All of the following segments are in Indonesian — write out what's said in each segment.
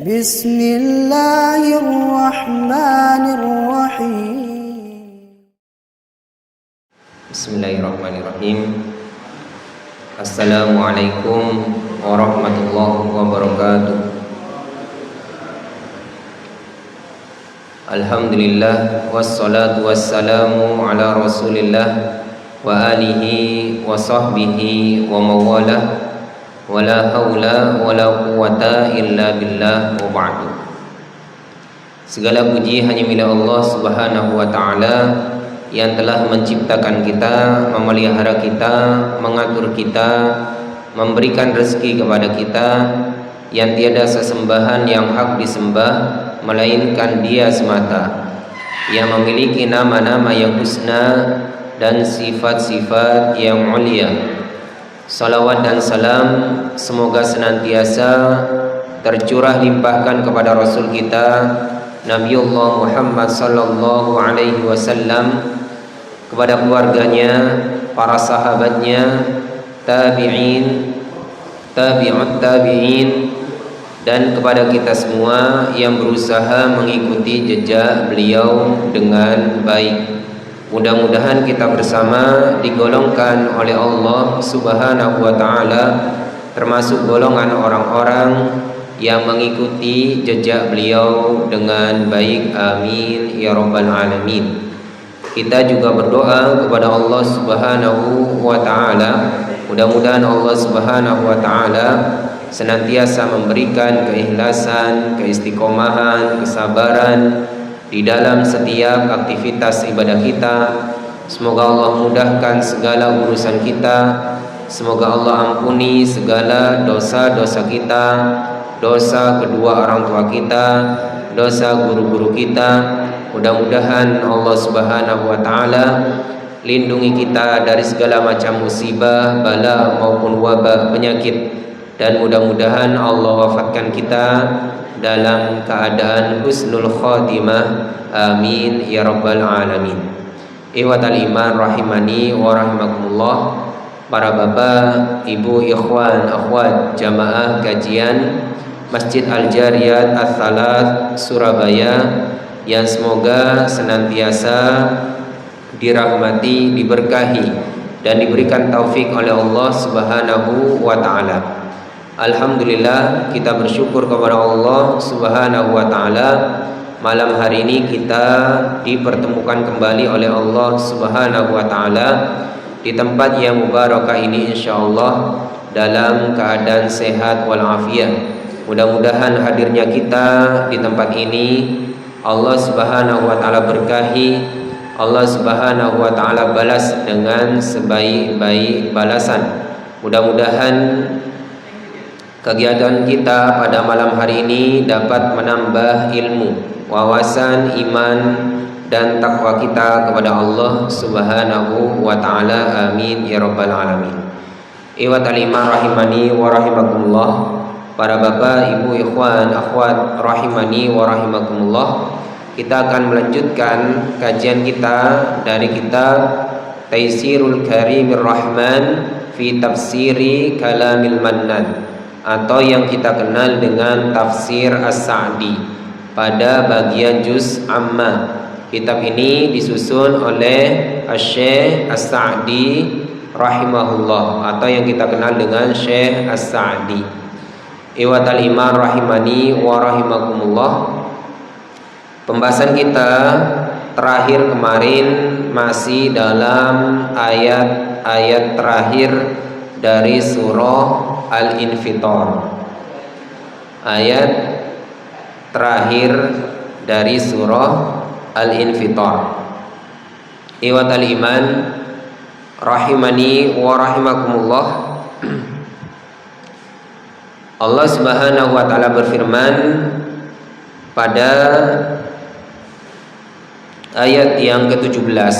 Bismillahirrahmanirrahim. Bismillahirrahmanirrahim. Assalamualaikum warahmatullahi wabarakatuh. Alhamdulillah wassalatu wassalamu ala Rasulillah wa alihi wa sahbihi wa mawalah. Wala haula wala quwata illa billah wa ba'du. Segala puji hanya milik Allah Subhanahu wa taala yang telah menciptakan kita, memelihara kita, mengatur kita, memberikan rezeki kepada kita, yang tiada sesembahan yang hak disembah melainkan Dia semata, yang memiliki nama-nama yang husna dan sifat-sifat yang mulia. Salawat dan salam semoga senantiasa tercurah limpahkan kepada Rasul kita Nabiullah Muhammad sallallahu alaihi wasallam, kepada keluarganya, para sahabatnya, tabi'in, tabi'ut tabi'in, dan kepada kita semua yang berusaha mengikuti jejak beliau dengan baik. Mudah-mudahan kita bersama digolongkan oleh Allah Subhanahu wa ta'ala termasuk golongan orang-orang yang mengikuti jejak beliau dengan baik. Amin ya rabbal alamin. Kita juga berdoa kepada Allah Subhanahu wa ta'ala, mudah-mudahan Allah Subhanahu wa ta'ala senantiasa memberikan keikhlasan, keistiqomahan, kesabaran di dalam setiap aktivitas ibadah kita. Semoga Allah mudahkan segala urusan kita. Semoga Allah ampuni segala dosa-dosa kita, dosa kedua orang tua kita, dosa guru-guru kita. Mudah-mudahan Allah Subhanahu wa ta'ala lindungi kita dari segala macam musibah, bala maupun wabah penyakit, dan mudah-mudahan Allah wafatkan kita dalam keadaan husnul khatimah. Amin ya rabbal alamin. Ikhwatal iman rahimani wa rahimakumullah. Para bapak, ibu, ikhwan, akhwat jamaah kajian Masjid Al-Jariyat Ats-Tsalath Surabaya, yang semoga senantiasa dirahmati, diberkahi, dan diberikan taufik oleh Allah Subhanahu wa ta'ala. Alhamdulillah, kita bersyukur kepada Allah Subhanahu wa ta'ala. Malam hari ini kita dipertemukan kembali oleh Allah Subhanahu wa ta'ala di tempat yang mubarakah ini, insyaallah dalam keadaan sehat walafiat. Mudah-mudahan hadirnya kita di tempat ini Allah Subhanahu wa ta'ala berkahi, Allah Subhanahu wa ta'ala balas dengan sebaik-baik balasan. Mudah-mudahan kegiatan kita pada malam hari ini dapat menambah ilmu, wawasan, iman, dan takwa kita kepada Allah Subhanahu wa ta'ala. Amin ya rabbal alamin. Ikhwatal iman rahimani wa rahimakumullah. Para bapak, ibu, ikhwan, akhwat rahimani wa rahimakumullah. Kita akan melanjutkan kajian kita dari kitab Taisirul Karimir Rahman fi Tafsiri Kalamil Mannan, atau yang kita kenal dengan Tafsir As-Sa'di pada bagian juz amma. Kitab ini disusun oleh Syekh As-Sa'di rahimahullah, atau yang kita kenal dengan Syekh As-Sa'di. Iwatal iman rahimani wa rahimakumullah. Pembahasan kita terakhir kemarin masih dalam ayat-ayat terakhir dari surah Al-Infitar. Ayat terakhir dari surah Al-Infitar. Iwatal iman rahimani wa rahimakumullah. Allah Subhanahu wa ta'ala berfirman pada ayat yang ke-17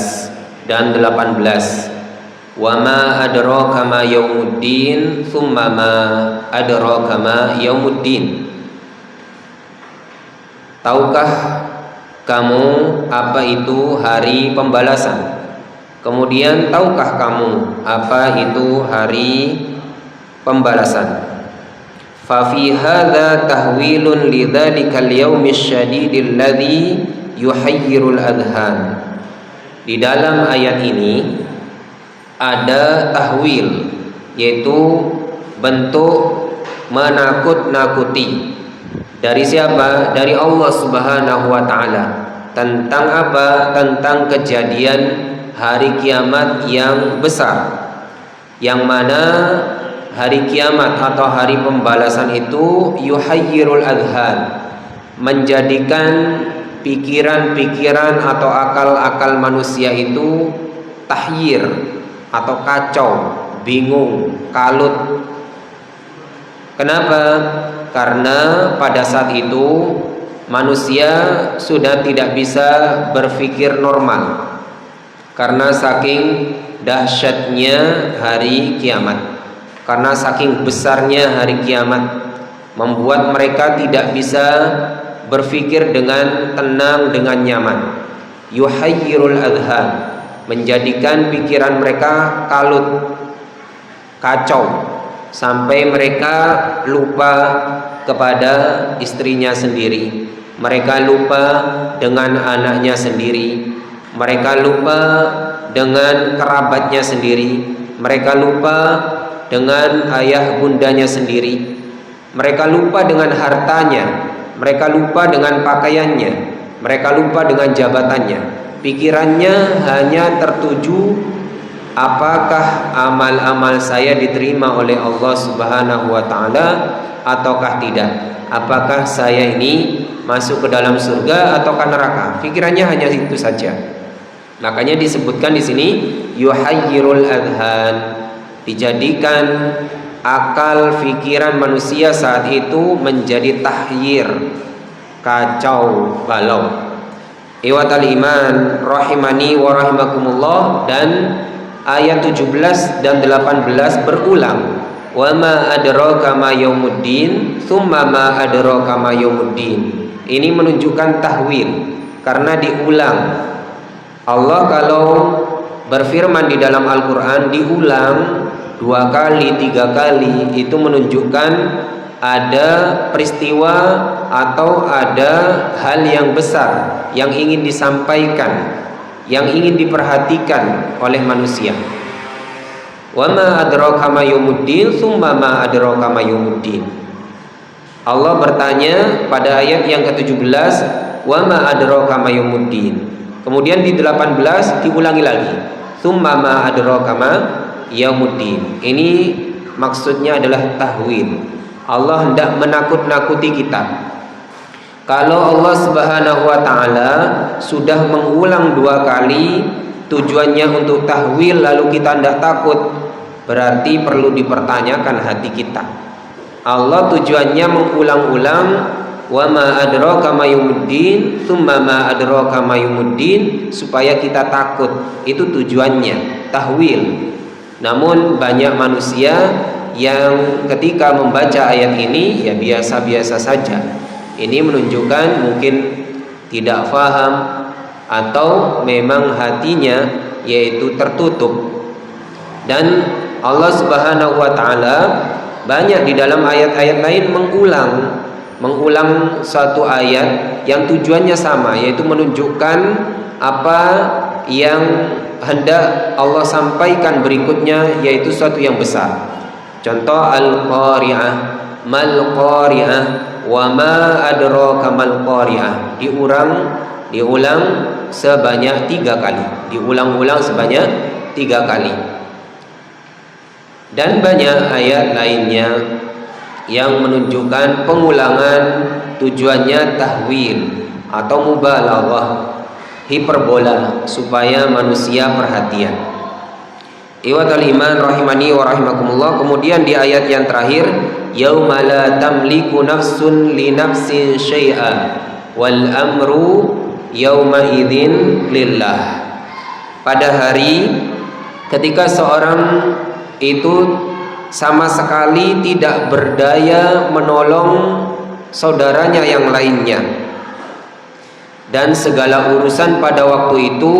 dan 18, wa ma adraka ma yaumuddin thumma ma adraka ma yaumuddin. Tahukah kamu apa itu hari pembalasan? Kemudian tahukah kamu apa itu hari pembalasan? Fa fi hadza tahwilun lidzalikal yaumil syadidil ladzi yuhayyirul adhan. Di dalam ayat ini ada tahwil, yaitu bentuk menakut-nakuti. Dari siapa? Dari Allah Subhanahu wa taala. Tentang apa? Tentang kejadian hari kiamat yang besar, yang mana hari kiamat atau hari pembalasan itu yuhayyirul adhan, menjadikan pikiran-pikiran atau akal-akal manusia itu tahyir atau kacau, bingung, kalut. Kenapa? Karena pada saat itu manusia sudah tidak bisa berpikir normal karena saking dahsyatnya hari kiamat, karena saking besarnya hari kiamat, membuat mereka tidak bisa berpikir dengan tenang, dengan nyaman. Yuhayyirul adhan, menjadikan pikiran mereka kalut, kacau, sampai mereka lupa kepada istrinya sendiri, mereka lupa dengan anaknya sendiri, mereka lupa dengan kerabatnya sendiri, mereka lupa dengan ayah bundanya sendiri, mereka lupa dengan hartanya, mereka lupa dengan pakaiannya, mereka lupa dengan jabatannya. Pikirannya hanya tertuju, apakah amal-amal saya diterima oleh Allah Subhanahu wa taala ataukah tidak? Apakah saya ini masuk ke dalam surga ataukah neraka? Pikirannya hanya itu saja. Makanya disebutkan di sini yuhayyirul adhan, dijadikan akal pikiran manusia saat itu menjadi tahyir, kacau balau. Iwatal iman rahimani wa rahimakumullah. Dan ayat 17 dan 18 berulang. Wa ma adraka ma yaumuddin tsumma ma adraka ma yaumuddin. Ini menunjukkan tahwil karena diulang. Allah kalau berfirman di dalam Al-Quran diulang 2 kali, 3 kali, itu menunjukkan ada peristiwa atau ada hal yang besar yang ingin disampaikan, yang ingin diperhatikan oleh manusia. Wa ma adraka ma yaumuddin tsumma ma adraka ma yaumuddin. Allah bertanya pada ayat yang ke-17, wa ma adraka ma yaumuddin. Kemudian di 18 diulangi lagi, tsumma ma adraka ma yaumuddin. Ini maksudnya adalah tahwil. Allah hendak menakut-nakuti kita. Kalau Allah Subhanahu wa taala sudah mengulang 2 kali, tujuannya untuk tahwil, lalu kita hendak takut, berarti perlu dipertanyakan hati kita. Allah tujuannya mengulang-ulang, wa ma adraka ma yaumuddin tsumma ma adraka ma yaumuddin, supaya kita takut. Itu tujuannya, tahwil. Namun banyak manusia yang ketika membaca ayat ini ya biasa-biasa saja. Ini menunjukkan mungkin tidak faham atau memang hatinya yaitu tertutup. Dan Allah Subhanahu wa taala banyak di dalam ayat-ayat lain mengulang satu ayat yang tujuannya sama, yaitu menunjukkan apa yang hendak Allah sampaikan berikutnya, yaitu sesuatu yang besar. Contoh al-qari'ah, mal qari'ah, wa ma adraka mal qari'ah. Diulang sebanyak 3 kali. Diulang-ulang sebanyak 3 kali. Dan banyak ayat lainnya yang menunjukkan pengulangan, tujuannya tahwil atau mubalaghah, hiperbola, supaya manusia perhatian. Iwatal iman rahimani wa rahimakumullah. Kemudian di ayat yang terakhir, yauma la tamliku nafsun li nafsin syai'a wal amru yauma idzin lillah. Pada hari ketika seorang itu sama sekali tidak berdaya menolong saudaranya yang lainnya, dan segala urusan pada waktu itu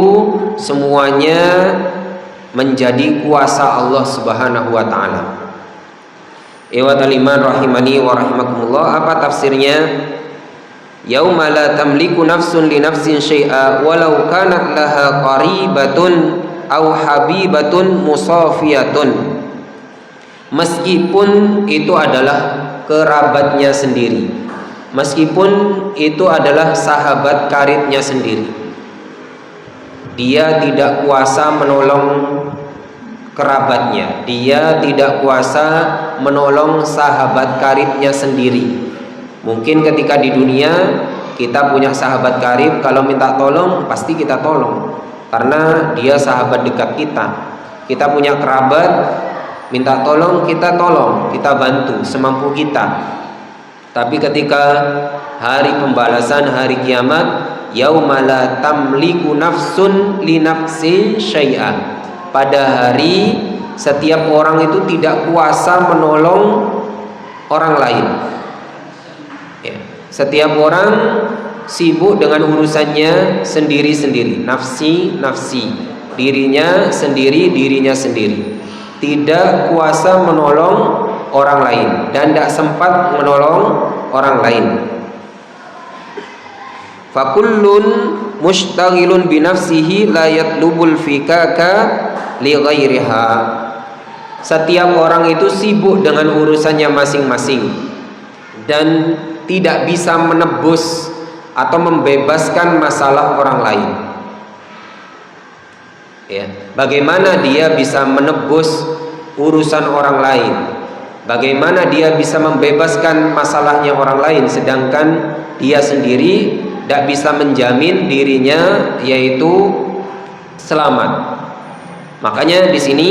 semuanya menjadi kuasa Allah Subhanahu wa taala. Ikhwatal iman rahimani wa rahimakumullah, apa tafsirnya? Yauma la tamliku nafsun li nafsin syai'a walau kanat laha qaribatun aw habibatun musafiyatun. Meskipun itu adalah kerabatnya sendiri, meskipun itu adalah sahabat karibnya sendiri, dia tidak kuasa menolong kerabatnya, dia tidak kuasa menolong sahabat karibnya sendiri. Mungkin ketika di dunia kita punya sahabat karib, kalau minta tolong pasti kita tolong karena dia sahabat dekat kita. Kita punya kerabat, minta tolong kita tolong, kita bantu semampu kita. Tapi ketika hari pembalasan, hari kiamat, yauma la tamliku nafsun li nafsin syai'an, pada hari setiap orang itu tidak kuasa menolong orang lain. Ya, setiap orang sibuk dengan urusannya sendiri-sendiri, nafsi, dirinya sendiri, tidak kuasa menolong orang lain dan tidak sempat menolong orang lain. Fakullun mushtaghilun binafsihi la yatlubul fikaka li ghairiha. Setiap orang itu sibuk dengan urusannya masing-masing dan tidak bisa menebus atau membebaskan masalah orang lain. Ya, bagaimana dia bisa menebus urusan orang lain? Bagaimana dia bisa membebaskan masalahnya orang lain sedangkan dia sendiri tidak bisa menjamin dirinya yaitu selamat? Makanya di sini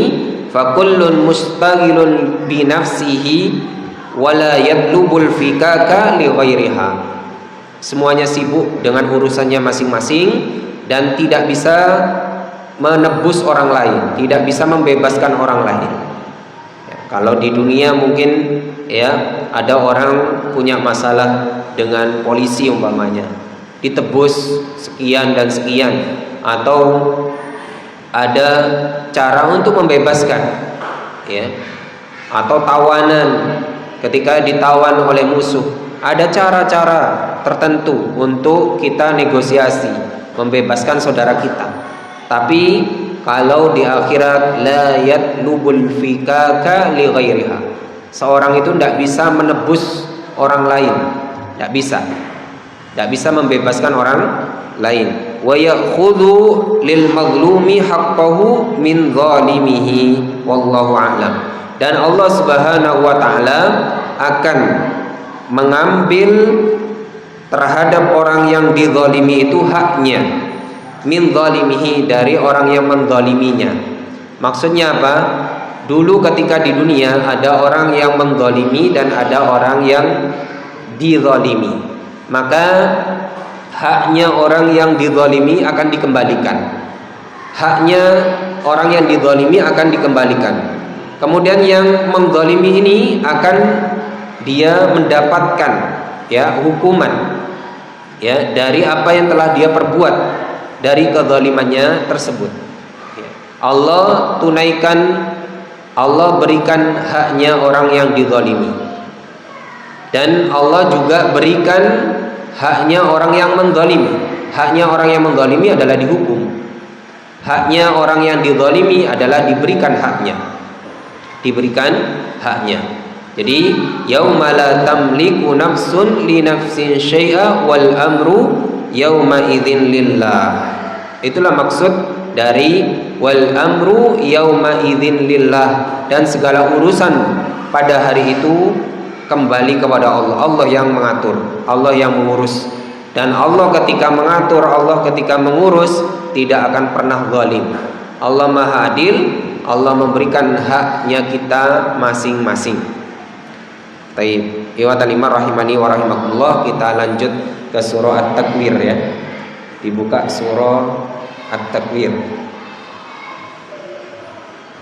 fakullun mustaghilun bi nafsihi wala yatlubul fikaka li ghairiha. Semuanya sibuk dengan urusannya masing-masing dan tidak bisa menebus orang lain, tidak bisa membebaskan orang lain. Ya, kalau di dunia mungkin ya ada orang punya masalah dengan polisi umpamanya, ditebus sekian dan sekian, atau ada cara untuk membebaskan, ya, atau tawanan. Ketika ditawan oleh musuh, ada cara-cara tertentu untuk kita negosiasi, membebaskan saudara kita. Tapi kalau di akhirat la yatlubul fikaka li ghairiha, seorang itu tidak bisa menebus orang lain, tidak bisa membebaskan orang lain. Wa ya'khudhu lil mazlumi haqqahu min zalimihi wallahu a'lam. Dan Allah Subhanahu wa taala akan mengambil terhadap orang yang dizalimi itu haknya, min zalimihi, dari orang yang menzaliminya. Maksudnya apa? Dulu ketika di dunia ada orang yang menzalimi dan ada orang yang dizalimi, maka haknya orang yang dizalimi akan dikembalikan. Haknya orang yang dizalimi akan dikembalikan. Kemudian yang menzalimi ini akan dia mendapatkan ya hukuman ya dari apa yang telah dia perbuat dari kezalimannya tersebut. Allah tunaikan, Allah berikan haknya orang yang dizalimi, dan Allah juga berikan haknya orang yang menzalimi. Haknya orang yang menzalimi adalah dihukum. Haknya orang yang dizalimi adalah diberikan haknya. Jadi yauma la tamliku nafsun li nafsin syai'a wal amru yauma idzin lillah. Itulah maksud dari wal amru yauma idzin lillah, dan segala urusan pada hari itu kembali kepada Allah. Allah yang mengatur, Allah yang mengurus. Dan Allah ketika mengatur, Allah ketika mengurus tidak akan pernah zalim. Allah Maha Adil, Allah memberikan haknya kita masing-masing. Baik, ikhwatal iman rahimani wa rahimakumullah, kita lanjut ke surah At-Takwir ya. Dibuka surah At-Takwir.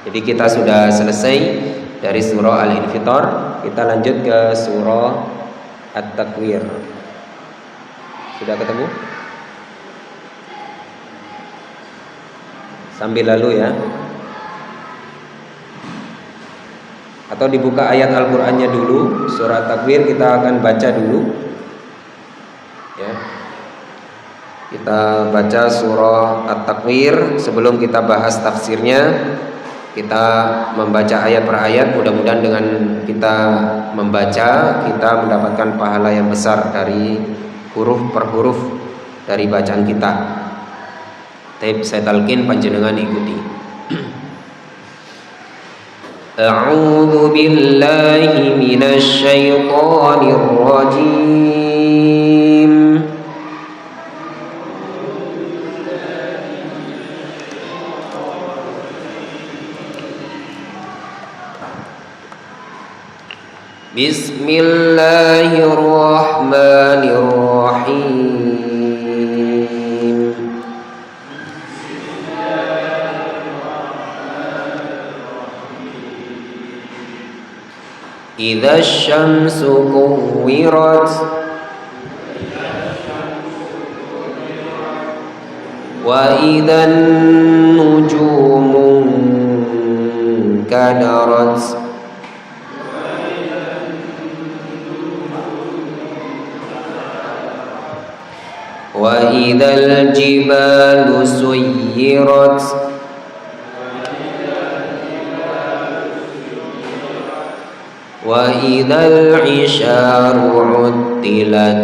Jadi kita sudah selesai dari surah Al-Infitar, kita lanjut ke surah At-Takwir. Sudah ketemu? sambil lalu ya. Atau dibuka ayat Al-Qur'annya dulu, surah Takwir kita akan baca dulu. Ya. Kita baca surah At-Takwir sebelum kita bahas tafsirnya. Kita membaca ayat per ayat, mudah-mudahan dengan kita membaca kita mendapatkan pahala yang besar dari huruf per huruf dari bacaan kita. Tapi saya talqin, panjenengan ikuti. A'udzu billahi minasy syaithanir rajim. Bismillahirrahmanirrahim. Idza asy-syamsu kuwirat wa idzan nujumu kadarat wa idzal jibalu suyyirat wa idzal isyaru 'uttilat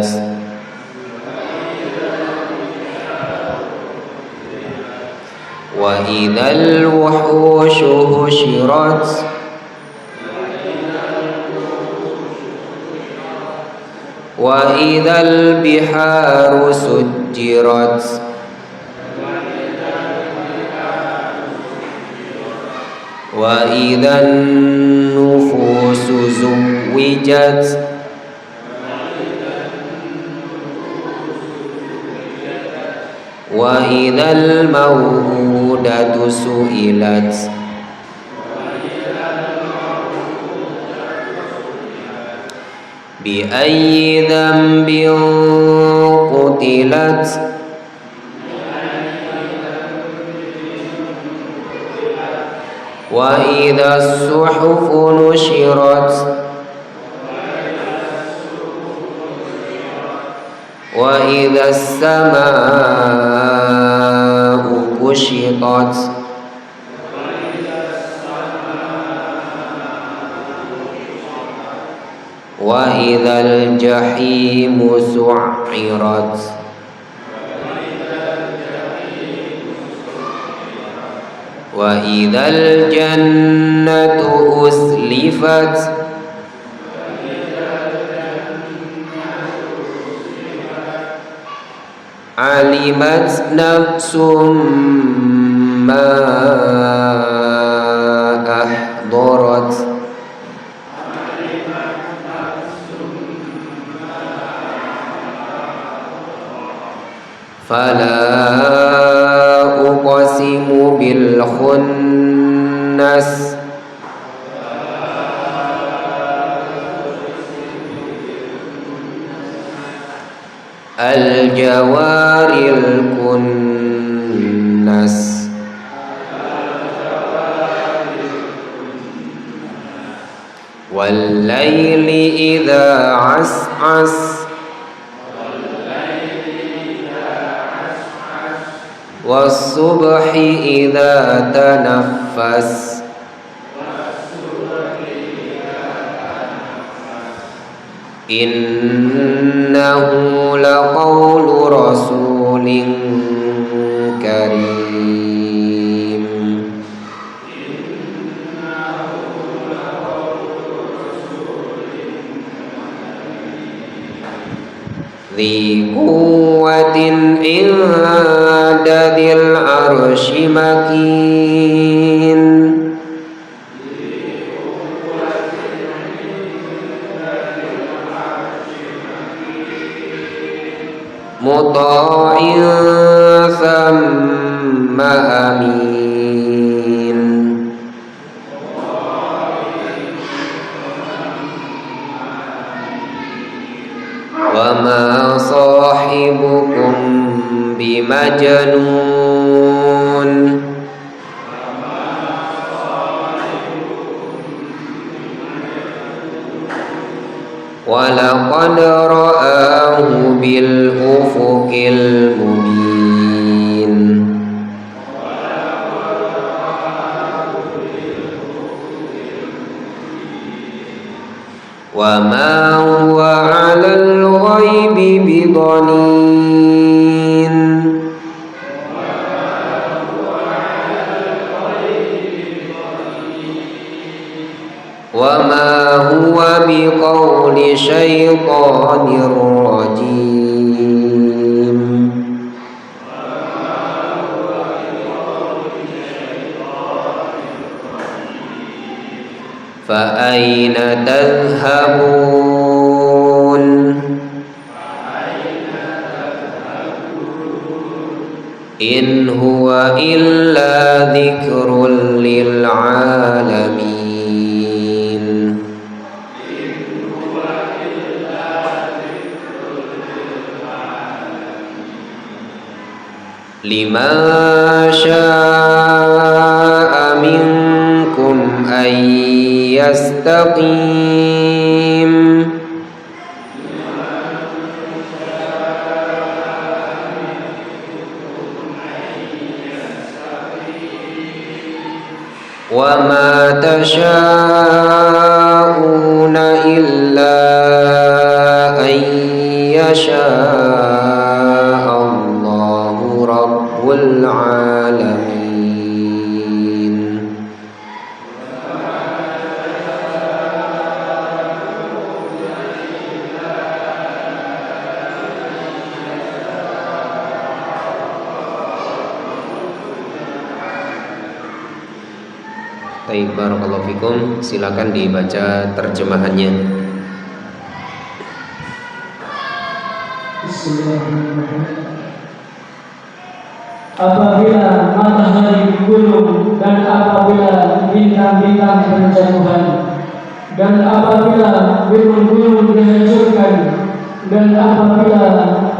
wa idzal wuhushu husyirat wa idzal biharu sujjirat wa idzan nufusu zuwijat wa idzal maw'udatu su'ilat bi ayyi dhanbin qutilat wa idza suhufu nushirat wa idza as-samaa'u kushitat wa idzal jahimu su'irat wa idzal jannatu uslifat alimat nafsum ma ahdarat fala uqsimu bil khunnas al jawaril kunnas wal laili idza as'as والصبح إذا تنفس إنه لقول رسول كريم ذي قوة عند ذي العرش مكين مطاع ثم أمين وما صاحبكم بمجنون ولقد رآه بالأفق المبين وما هو على الغيب بضنين وما هو بقول شيطان رجيم فأين تذهبون إن هو إلا ذكر للعالمين لمن شاء منكم أن يستقيم وما تشاءون إلا أن يشاء الله رب العالمين Baik, barakallahu fikum. Silakan dibaca terjemahannya. Bismillahirrahmanirrahim. Apabila matahari digulung dan apabila bintang-bintang berjatuhan dan apabila gunung-gunung dihancurkan dan apabila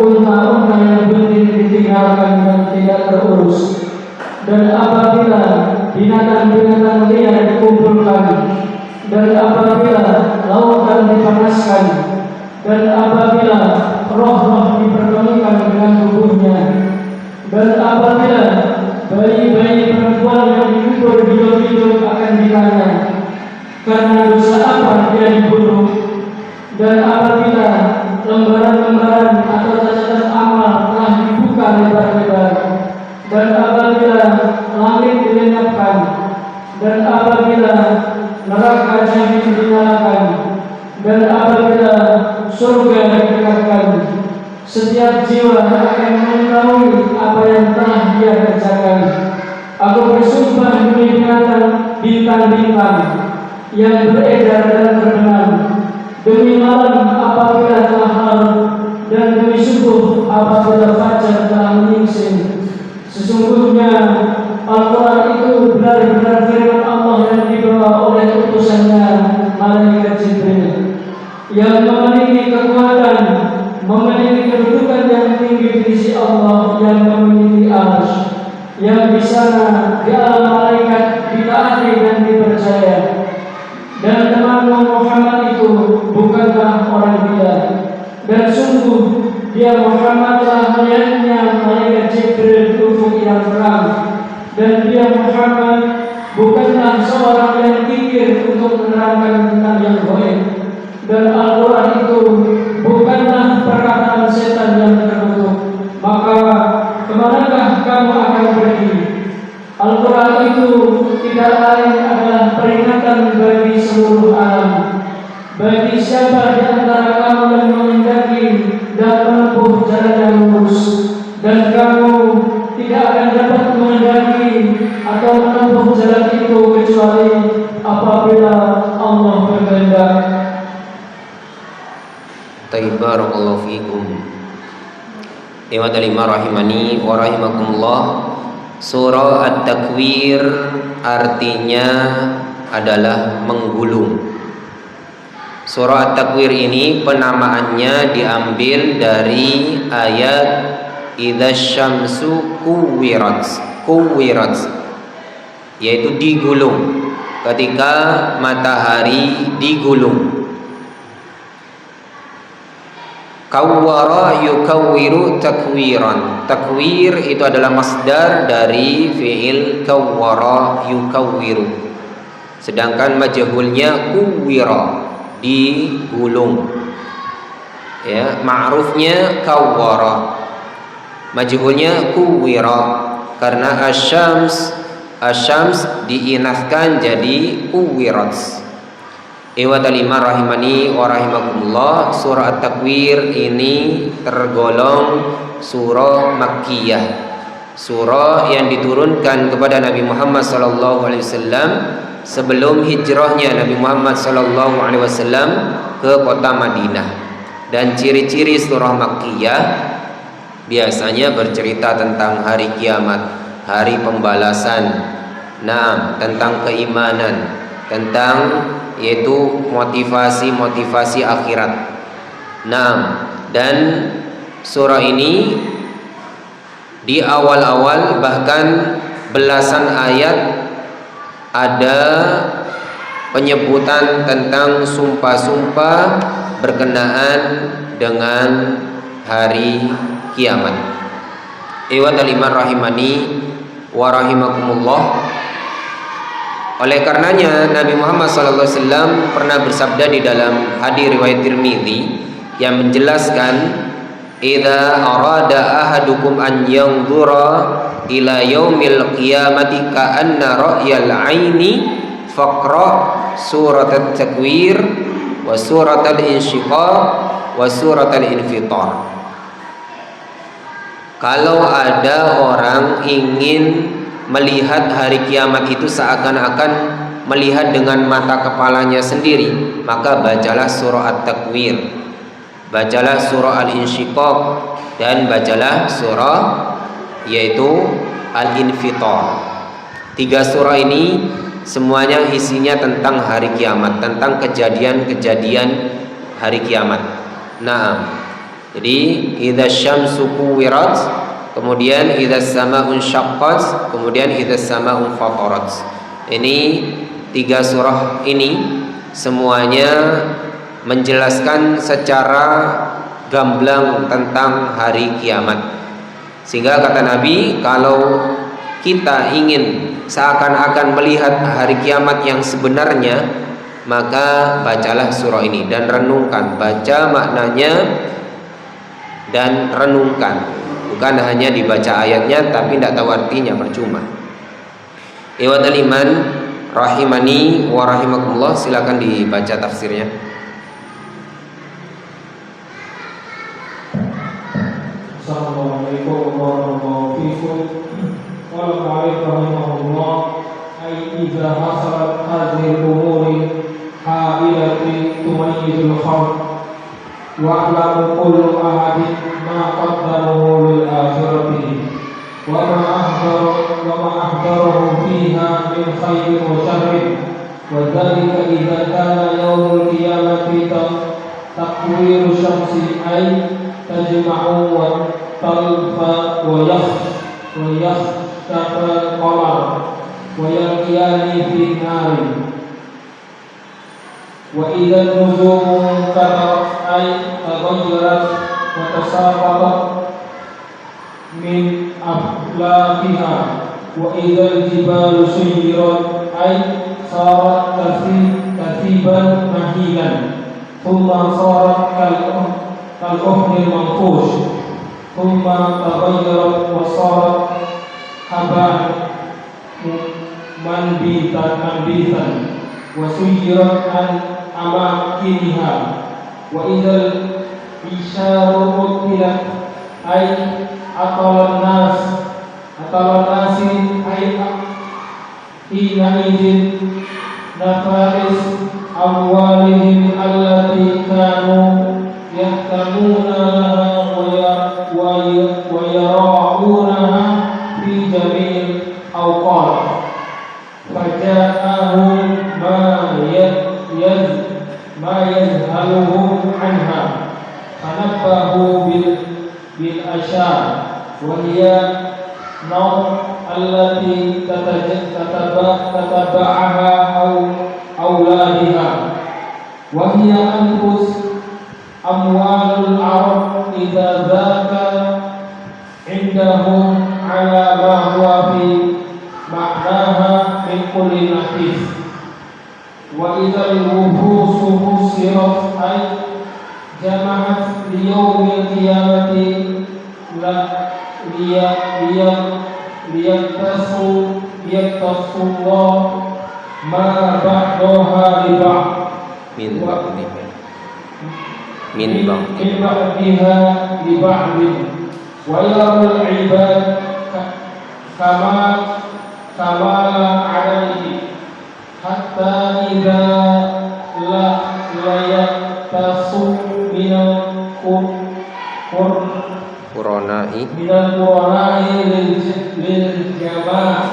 unta-unta yang berdiri ditinggalkan dan tidak terurus dan apabila binatang-binatang liar dikumpulkan dan apabila lautan dipanaskan dan apabila roh-roh dipertemukan dengan tubuhnya dan apabila bayi-bayi perempuan yang dikubur hidup-hidup akan ditanya karena dosa apa dia dibunuh dan apabila lembaran-lembaran atau catatan amal telah dibuka lebar-lebar dan apabila langit dilenyapkan dan apabila neraka jahanam dinyalakan dan apabila surga didekatkan, setiap jiwa akan mengetahui apa yang telah dia kerjakan. Aku bersumpah demi binatang bintang-bintang yang beredar dan terbenam, demi malam apabila telah larut dan demi subuh apabila fajar telah menyingsing. Sesungguhnya Al-Quran itu benar-benar firman Allah yang dibawa oleh utusannya malaikat Jibril yang memiliki kekuatan, memiliki kedudukan yang tinggi di sisi Allah, yang memiliki arsy, yang di sana di alam malaikat ditaati dan dipercaya. Dan teman Muhammad itu bukanlah orang gila, dan sungguh dia Muhammad telah melihatnya malaikat Jibril di ufuk yang terang, dan dia Muhammad bukanlah seorang yang kikir untuk menerangkan tentang yang gaib. Dan Al-Quran itu bukanlah perkataan setan yang terkutuk. Maka kemanakah kamu akan pergi? Al-Quran itu tidak lain adalah peringatan bagi seluruh alam. Bagi siapa di antara kamu yang menghendaki dan menempuh jalan yang lurus, dan kamu tidak akan dapat menghendaki atau menempuh jalan itu kecuali apabila Allah berkehendak. Barakallahu fiikum. Ikhwan al-iman rahimani wa rahimakumullah. Surah At-Takwir artinya adalah menggulung. Surah At-Takwir ini penamaannya diambil dari ayat idza syamsu kuwirat, yaitu digulung, ketika matahari digulung. Kawwara yukawwiru takwiran. Takwir itu adalah masdar dari fi'il kawwara yukawwiru. Sedangkan majhulnya kuwira, digulung. Ya, ma'rufnya kawwara. Majhulnya kuwira karena asyams diinaskan jadi kuwirat. Ikhwatal iman rahimani wa rahimakumullah, surah At-Takwir ini tergolong surah Makkiyah. Surah yang diturunkan kepada Nabi Muhammad sallallahu alaihi wasallam sebelum hijrahnya Nabi Muhammad sallallahu alaihi wasallam ke kota Madinah. Dan ciri-ciri surah Makkiyah biasanya bercerita tentang hari kiamat, hari pembalasan, tentang keimanan, tentang yaitu motivasi akhirat. Dan surah ini di awal-awal bahkan belasan ayat ada penyebutan tentang sumpah-sumpah berkenaan dengan hari kiamat. Ikhwatal iman rahimani wa rahimakumullah. Oleh karenanya Nabi Muhammad SAW pernah bersabda di dalam hadis riwayat Tirmidzi yang menjelaskan, "Idza arada ahadukum an yanzura ila yaumil qiyamati ka'anna ra'yal 'aini faqra surat at-takwir wa surat al-insyiqaq wa surat al-infitar." Kalau ada orang ingin melihat hari kiamat itu seakan-akan melihat dengan mata kepalanya sendiri, maka bacalah surah At-Takwir, bacalah surah Al-Insyiqaq, dan bacalah surah yaitu Al-Infitar. 3 surah ini semuanya isinya tentang hari kiamat, tentang kejadian-kejadian hari kiamat. Jadi idza syamsu kuwirat, kemudian idza samaa'un syaqqat, kemudian idza samaa'un fatarat. Ini 3 surah ini semuanya menjelaskan secara gamblang tentang hari kiamat. Sehingga kata Nabi, kalau kita ingin seakan-akan melihat hari kiamat yang sebenarnya, maka bacalah surah ini dan renungkan, baca maknanya dan renungkan. Bukan hanya dibaca ayatnya tapi tidak tahu artinya, percuma. Ikhwatal iman rahimani wa rahimakumullah, silakan dibaca tafsirnya. Assalamualaikum warahmatullahi wabarakatuh. Qala ta'ala rahimahullah, ay idza hasalat hadhihi al-umuri hailati tumayyizul khalq wa'lamu kullu ahadin ma qaddamahu lil akhirati wa ma ahdaruhu fiha min khairin wa sharrin wa dhalika idza kana yawmul qiyamati takwiru syamsi ay tajma'u wa talfa wa yakhtafa al-qamar wa yaqiyani fi nari wa idza nujumu katarat ay taghayyarat wa tasaqatat min aflakiha wa idza al-jibalu suyirat ay sarat kathiban mahilan thumma sarat kal-uhnil manfush thumma taghayyarat wa sarat haban manbitan wa suyirat an amakiniha wa idza isyaru utilat ay atalan nasi ay hina izin nafais awalihim allati kanu yahtamuna laha wa yara'unaha fi jami'il awqat faja'ahum ma yazhaluhum anha fanabbahu bil ashar wa hiya naw allati tataba'aha awladiha wa hiya anfus amwalul arab الحديث وإذا الوحوش حصرت أي جمعت ليوم القيامة ليقتصوا الله ما بعضها لبعض من بعضها لبعض ويرى العباد كمال عليه حتى إذا لا يقتصوا من القرناء للجماعة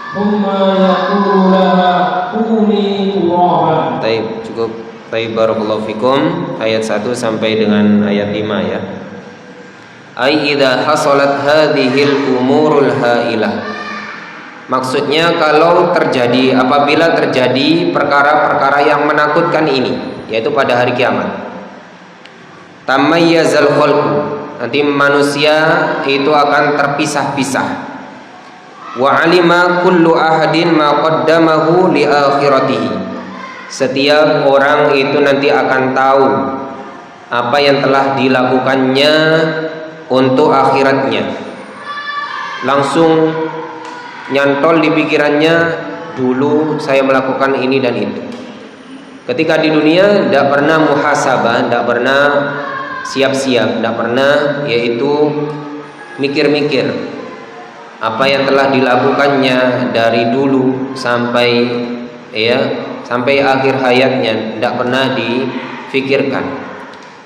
ثم يقول لها كوني ترابا. Baik, cukup. Baik, barakallahu fikum. Ayat 1 sampai dengan ayat 5 ya. Ai idza hasalat hadhil umurul hailah. Maksudnya kalau terjadi, apabila terjadi perkara-perkara yang menakutkan ini, yaitu pada hari kiamat. Tamayyazal khalqu, nanti manusia itu akan terpisah-pisah. Wa alima kullu ahadin ma qaddamahu li akhiratihi. Setiap orang itu nanti akan tahu apa yang telah dilakukannya untuk akhiratnya. Langsung nyantol di pikirannya, dulu saya melakukan ini dan itu. Ketika di dunia tidak pernah muhasabah, tidak pernah siap-siap, tidak pernah yaitu mikir-mikir apa yang telah dilakukannya dari dulu sampai sampai akhir hayatnya, tidak pernah difikirkan.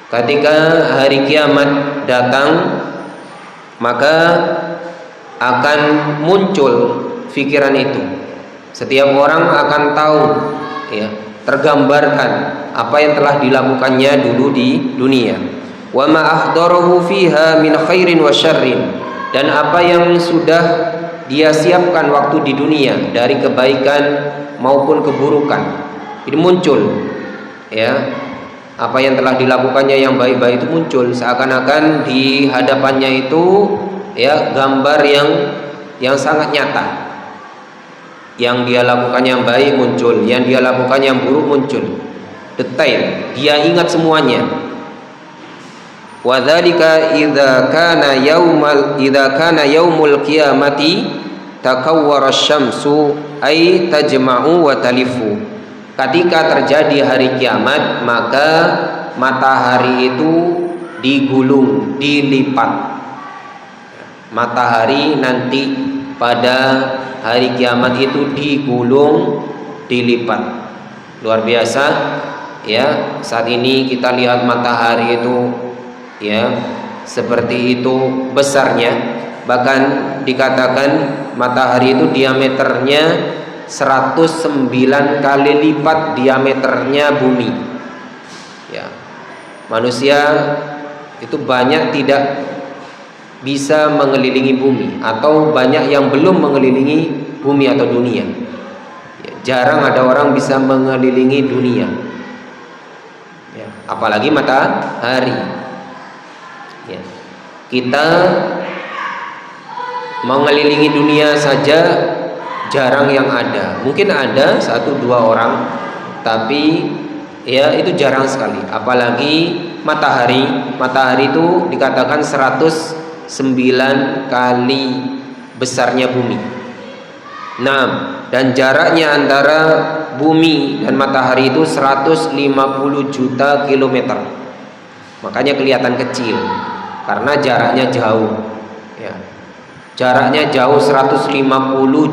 Ketika hari kiamat datang, maka akan muncul pikiran itu. Setiap orang akan tahu, tergambarkan apa yang telah dilakukannya dulu di dunia. Wa ma ahdarahu fiha min khairin wa syarrin, dan apa yang sudah dia siapkan waktu di dunia dari kebaikan maupun keburukan. Ini muncul, apa yang telah dilakukannya yang baik-baik itu muncul, seakan-akan di hadapannya itu gambar yang sangat nyata. Yang dia lakukan yang baik muncul, yang dia lakukan yang buruk muncul, detail, dia ingat semuanya. Wa dzalika idza kana yaumul qiyamati takawwara syamsu ay tajma'u wa talifu. Ketika terjadi hari kiamat, maka matahari itu digulung, dilipat. Matahari nanti pada hari kiamat itu digulung, dilipat. Luar biasa ya. Saat ini kita lihat matahari itu seperti itu besarnya. Bahkan dikatakan matahari itu diameternya 109 kali lipat diameternya bumi. Manusia itu banyak tidak bisa mengelilingi bumi, atau banyak yang belum mengelilingi bumi atau dunia. Jarang ada orang bisa mengelilingi dunia, apalagi matahari. Kita mengelilingi dunia saja jarang yang ada. Mungkin ada 1-2 orang, tapi itu jarang sekali. Apalagi matahari. Matahari itu dikatakan 109 kali besarnya bumi. Dan jaraknya antara bumi dan matahari itu 150 juta kilometer. Makanya kelihatan kecil karena jaraknya jauh. Jaraknya jauh 150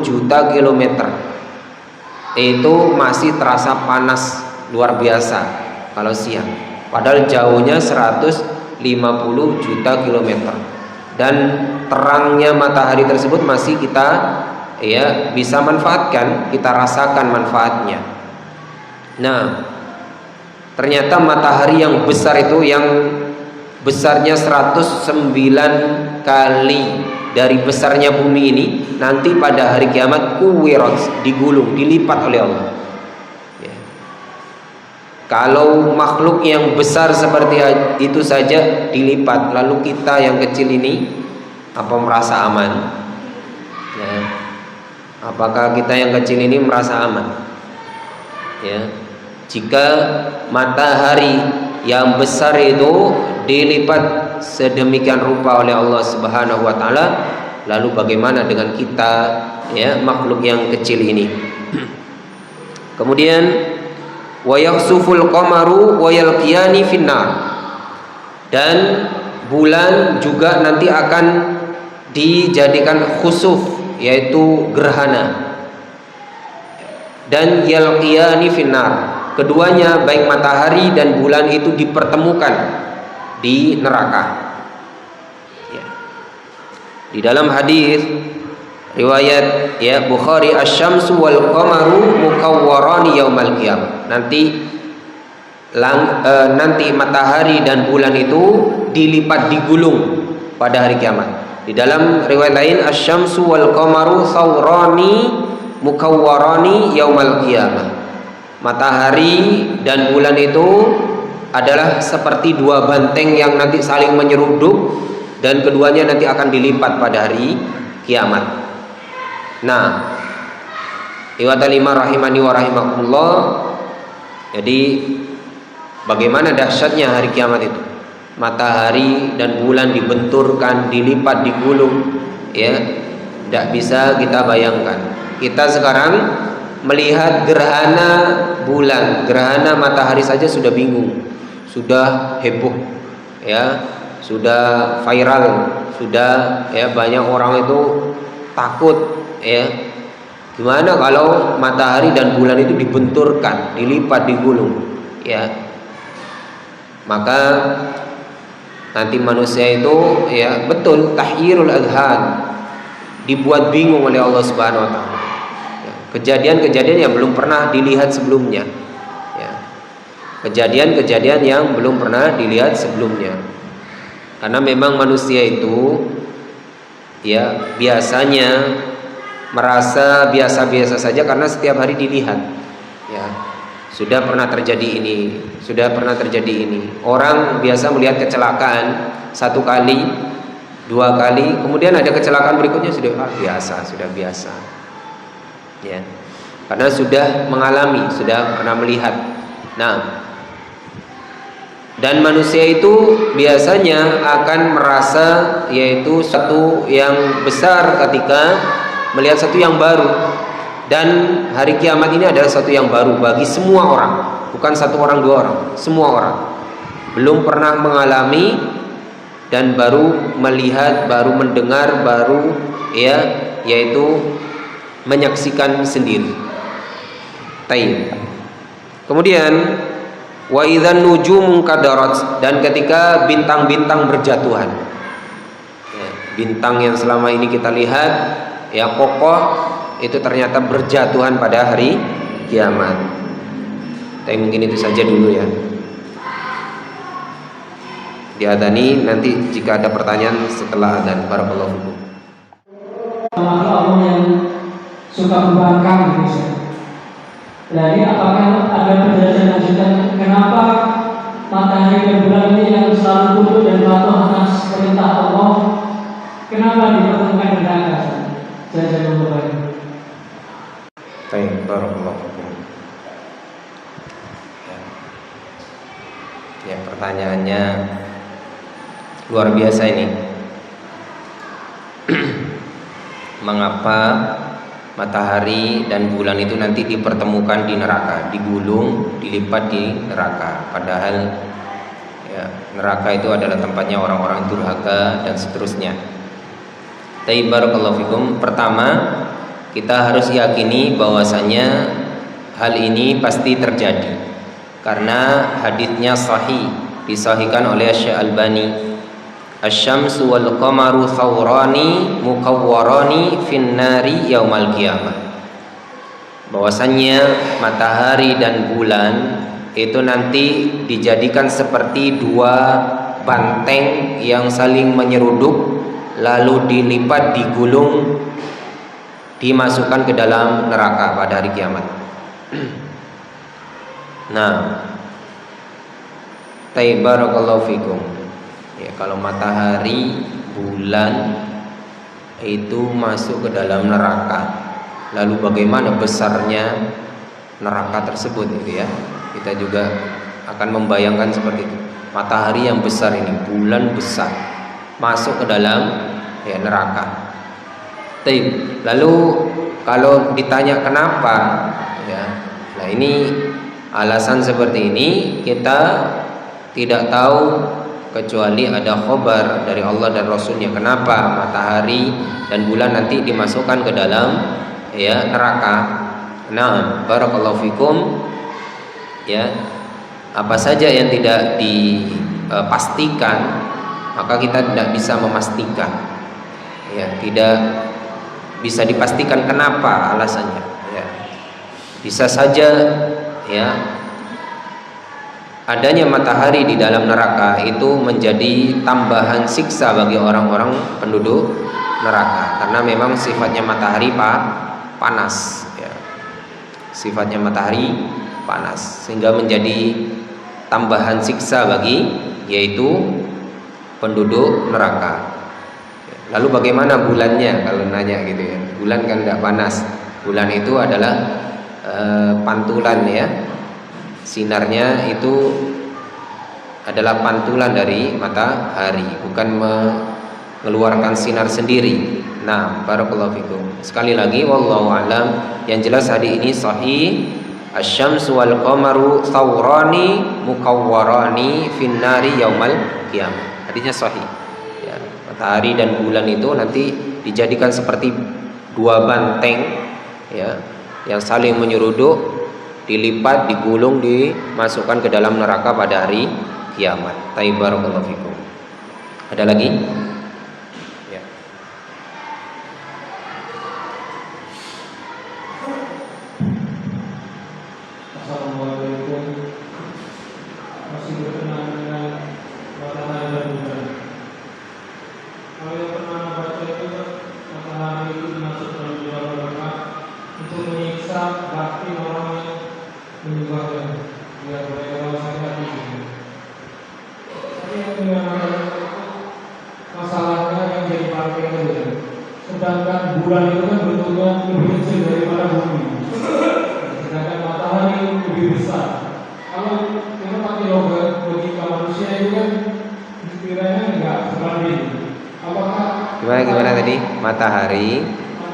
juta kilometer. Itu masih terasa panas luar biasa kalau siang. Padahal jauhnya 150 juta kilometer. Dan terangnya matahari tersebut masih kita bisa manfaatkan, kita rasakan manfaatnya. Ternyata matahari yang besar itu, yang besarnya 109 kali dari besarnya bumi ini, nanti pada hari kiamat kuwirat, digulung, dilipat oleh Allah. Kalau makhluk yang besar seperti itu saja dilipat, lalu kita yang kecil ini apa merasa aman? Apakah kita yang kecil ini merasa aman? Ya, jika matahari yang besar itu dilipat sedemikian rupa oleh Allah Subhanahu wa taala, lalu bagaimana dengan kita, ya, makhluk yang kecil ini? Kemudian wa yakhsuful qamaru wa yalqiyani finnar, dan bulan juga nanti akan dijadikan khusuf, yaitu gerhana, dan yalqiyani finnar, keduanya baik matahari dan bulan itu dipertemukan di neraka. Ya. Di dalam hadis riwayat, ya, Bukhari, asy-syamsu wal qamaru mukawwarani yaumal qiyamah, nanti matahari dan bulan itu dilipat, digulung pada hari kiamat. Di dalam riwayat lain, asy-syamsu wal qamaru thawrani mukawwarani yaumal qiyamah, matahari dan bulan itu adalah seperti dua banteng yang nanti saling menyeruduk, dan keduanya nanti akan dilipat pada hari kiamat. Nah, ikhwatal iman rahimani wa rahimakumullah, jadi bagaimana dahsyatnya hari kiamat itu. Matahari dan bulan dibenturkan, dilipat, digulung, ya, tidak bisa kita bayangkan. Kita sekarang melihat gerhana bulan, gerhana matahari saja sudah bingung, sudah heboh, ya, sudah viral, sudah, ya, banyak orang itu takut, ya. Gimana kalau matahari dan bulan itu dibenturkan, dilipat, digulung, ya? Maka nanti manusia itu, ya, betul, tahyirul adhan, dibuat bingung oleh Allah Subhanahu wa taala. Ya, kejadian-kejadian yang belum pernah dilihat sebelumnya. Ya. Kejadian-kejadian yang belum pernah dilihat sebelumnya. Karena memang manusia itu, ya, biasanya merasa biasa-biasa saja karena setiap hari dilihat. Ya. Sudah pernah terjadi ini, sudah pernah terjadi ini. Orang biasa melihat kecelakaan satu kali, dua kali, kemudian ada kecelakaan berikutnya sudah biasa, sudah biasa. Ya. Karena sudah mengalami, sudah pernah melihat. Nah, dan manusia itu biasanya akan merasa, yaitu satu yang besar ketika melihat satu yang baru. Dan hari kiamat ini adalah satu yang baru bagi semua orang, bukan satu orang, dua orang, semua orang. Belum pernah mengalami dan baru melihat, baru mendengar, baru, ya, yaitu menyaksikan sendiri. Taib. Kemudian wa idzan nujumun kadarat, dan ketika bintang-bintang berjatuhan. Ya, bintang yang selama ini kita lihat, ya, kokoh, itu ternyata berjatuhan pada hari kiamat. Tapi mungkin itu saja dulu, ya. Diadani, nanti jika ada pertanyaan setelah adzan. Barakallahu fikum. Allah yang suka membangkang, gitu. Jadi apakah ada penjelasan lanjutan kenapa matahari dan bulan ini yang selalu tunduk dan patuh atas perintah Allah, kenapa dipertemukan dengan neraka? Saya memperbaiki. Baik, barakallahu fikum. Ya, pertanyaannya luar biasa ini. Mengapa matahari dan bulan itu nanti dipertemukan di neraka, digulung, dilipat di neraka? Padahal, ya, neraka itu adalah tempatnya orang-orang durhaka dan seterusnya. Tapi barakallahu fikum, pertama kita harus yakini bahwasanya hal ini pasti terjadi karena hadisnya sahih, disahihkan oleh Syekh Albani. Asy-syamsu wal qamaru thawrani mukawwarani finnari yaumal qiyamah. Bahwasanya matahari dan bulan itu nanti dijadikan seperti dua banteng yang saling menyeruduk, lalu dilipat, digulung, dimasukkan ke dalam neraka pada hari kiamat. Nah, barakallahu fikum. Ya, kalau matahari, bulan itu masuk ke dalam neraka, Lalu bagaimana besarnya neraka tersebut gitu ya. Kita juga akan membayangkan seperti itu. Matahari yang besar ini, bulan besar, masuk ke dalam ya neraka. Lalu kalau ditanya kenapa ya, nah ini alasan seperti ini kita tidak tahu kecuali ada khabar dari Allah dan Rasulnya kenapa matahari dan bulan nanti dimasukkan ke dalam ya neraka. Nah, barakallahu fikum ya. Apa saja yang tidak dipastikan maka kita tidak bisa memastikan. Ya, tidak bisa dipastikan kenapa alasannya. Ya. Bisa saja ya adanya matahari di dalam neraka itu menjadi tambahan siksa bagi orang-orang penduduk neraka karena memang sifatnya matahari panas ya. Sifatnya matahari panas sehingga menjadi tambahan siksa bagi yaitu penduduk neraka. Lalu bagaimana bulannya kalau nanya gitu ya. Bulan kan tidak panas. Bulan itu adalah pantulan ya. Sinarnya itu adalah pantulan dari matahari, bukan mengeluarkan sinar sendiri. Nah, barakallahu fikum. Sekali lagi wallahu alam, yang jelas hadis ini sahih. Asy-syamsu wal qamaru thawrani mukawwarani finnari yaumal qiyamah. Hadisnya sahih. Ya, matahari dan bulan itu nanti dijadikan seperti dua banteng ya, yang saling menyeruduk, dilipat, digulung, dimasukkan ke dalam neraka pada hari kiamat. Barakallahu fikum. Ada lagi? Ya. Assalamualaikum. Masih berkenaan dengan matahari dan bulan. Kalau yang pernah membaca itu matahari itu dimaksud dalam beberapa rakaat untuk menyiksa bakti orang yang menyembahnya, biar mereka merasa hati. Tapi yang dengan masalahnya yang jadi parkir itu, sedangkan bulan itu kan bentuknya lebih kecil daripada bumi, sedangkan matahari lebih besar. Kalau kita pakai logika manusia itu kan kiranya enggak sebanding. Apakah Gimana tadi? Matahari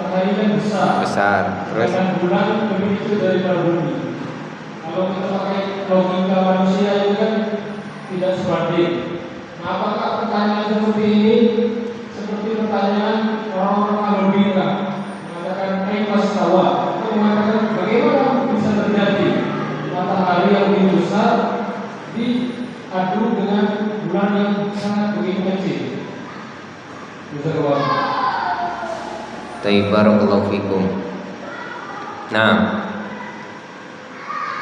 kan besar, terus sedangkan bulan lebih kecil daripada bumi. Kalau kita pakai logika manusia itu kan tidak sebanding. Nah, apakah pertanyaan seperti ini seperti pertanyaan orang-orang alur bilang mengatakan ikhlas tawa atau mengatakan bagaimana bisa terjadi matahari yang lebih besar diadu dengan bulan yang sangat begitu kecil? Bisa keluar. Barakallahu fikum. Nah,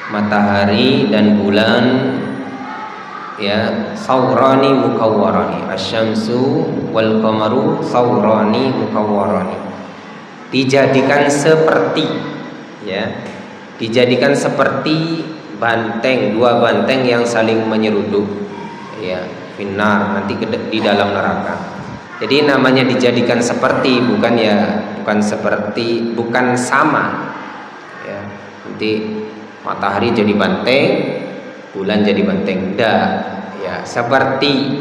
matahari dan bulan ya sawrani mukawwarani, asyamsu wal qamaru sawrani mukawwarani, dijadikan seperti ya, dijadikan seperti banteng, dua banteng yang saling menyeruduk ya, finnar, nanti di dalam neraka. Jadi namanya dijadikan seperti, bukan seperti, bukan sama ya. Nanti matahari jadi banteng, bulan jadi banteng, enggak ya, seperti.